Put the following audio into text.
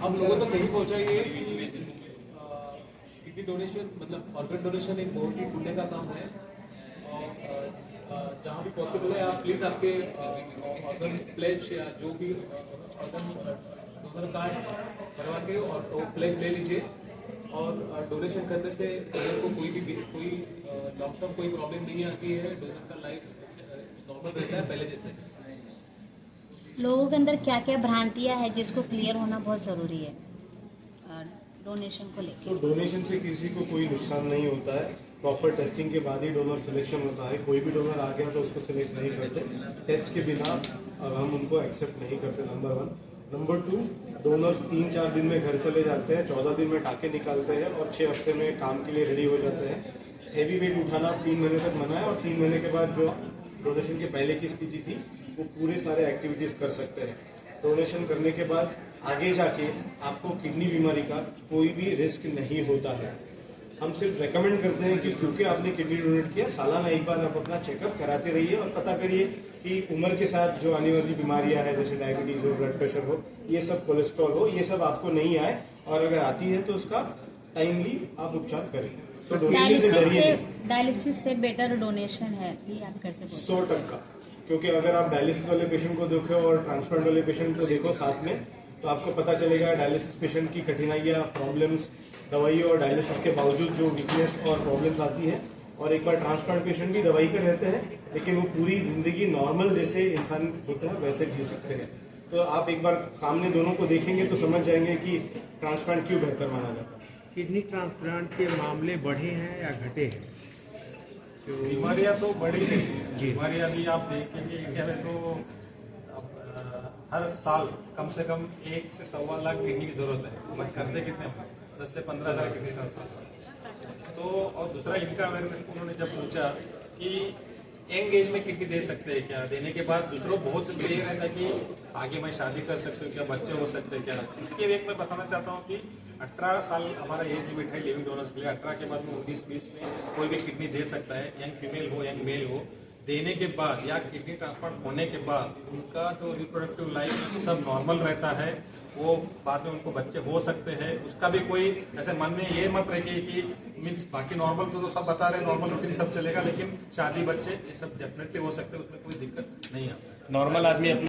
हम लोगों तक नहीं पहुंचा ये कि किडनी डोनेशन मतलब ऑर्गन डोनेशन एक बहुत ही पुण्य का काम है और जहाँ भी पॉसिबल है आप प्लीज आपके ऑर्गन प्लेज या जो भी ऑर्गन डोनर कार्ड करवा के और वो प्लेज ले लीजिए और डोनेशन करने से डोनर को कोई लॉन्ग टर्म कोई प्रॉब्लम नहीं आती है। डोनर का लाइफ नॉर्मल रहता है पहले जैसे। लोगों के अंदर क्या क्या भ्रांतियां है जिसको क्लियर होना बहुत ज़रूरी है डोनेशन को लेकर। तो डोनेशन से किसी को कोई नुकसान नहीं होता है। प्रॉपर टेस्टिंग के बाद ही डोनर सिलेक्शन होता है। कोई भी डोनर आ गया तो उसको सिलेक्ट नहीं करते, टेस्ट के बिना हम उनको एक्सेप्ट नहीं करते, नंबर 1। नंबर 2, डोनर्स 3-4 दिन में घर चले जाते हैं, 14 दिन में टाके निकालते हैं और 6 हफ्ते में काम के लिए रेडी हो जाते हैं। हेवी वेट उठाना 3 महीने तक मना है और 3 महीने के बाद जो डोनेशन के पहले की स्थिति थी वो पूरे सारे एक्टिविटीज़ कर सकते हैं। डोनेशन करने के बाद आगे जाके आपको किडनी बीमारी का कोई भी रिस्क नहीं होता है। हम सिर्फ रेकमेंड करते हैं कि क्योंकि आपने किडनी डोनेट किया, सालाना एक बार आप अपना चेकअप कराते रहिए और पता करिए कि उम्र के साथ जो आने वाली बीमारियां हैं जैसे डायबिटीज हो, ब्लड प्रेशर हो, ये सब, कोलेस्ट्रॉल हो, ये सब आपको नहीं आए और अगर आती है तो उसका टाइमली आप उपचार करें। तो डायलिसिस से बेटर डोनेशन है ये आप कैसे बोलते हैं? 100%। क्योंकि अगर आप डायलिसिस वाले पेशेंट को देखो और ट्रांसप्लांट वाले पेशेंट को देखो साथ में, तो आपको पता चलेगा डायलिसिस पेशेंट की कठिनाइयाँ, प्रॉब्लम्स, दवाई और डायलिसिस के बावजूद जो वीकनेस और प्रॉब्लम्स आती है। और एक बार ट्रांसप्लांट पेशेंट भी दवाई पे रहते हैं लेकिन वो पूरी जिंदगी नॉर्मल जैसे इंसान होता है वैसे जी सकते हैं। तो आप एक बार सामने दोनों को देखेंगे तो समझ जाएंगे कि ट्रांसप्लांट क्यों बेहतर माना जाता है। किडनी ट्रांसप्लांट के मामले बढ़े हैं या घटे हैं? बीमारियां तो बढ़ी नहीं है। बीमारियां भी आप देखेंगे इंडिया में तो हर साल कम से कम 1 से 1.25 लाख किडनी की जरूरत है। हमारे करते कितने हम 10 से 15 हज़ार किडनी ट्रांसप्लांट। तो और दूसरा इनका अवेयरनेस उन्होंने जब पूछा कि यंग एज में किडनी दे सकते हैं क्या, देने के बाद दूसरों बहुत ये रहता है कि आगे मैं शादी कर सकती हूँ क्या, बच्चे हो सकते हैं क्या। इसके एक मैं बताना चाहता हूँ कि 18 साल हमारा एज लिमिट है लिविंग डोनर्स के लिए। 18 के बाद में 19-20 में कोई भी किडनी दे सकता है, यंग फीमेल हो यंग मेल हो। देने के बाद या किडनी ट्रांसप्लांट होने के बाद उनका जो रिप्रोडक्टिव लाइफ सब नॉर्मल रहता है, वो बाद में उनको बच्चे हो सकते हैं। उसका भी कोई ऐसे मन में ये मत रखिए कि मीन्स बाकी नॉर्मल तो सब बता रहे, नॉर्मल रूटीन सब चलेगा, लेकिन शादी बच्चे ये सब डेफिनेटली हो सकते हैं, उसमें कोई दिक्कत नहीं आता। नॉर्मल आदमी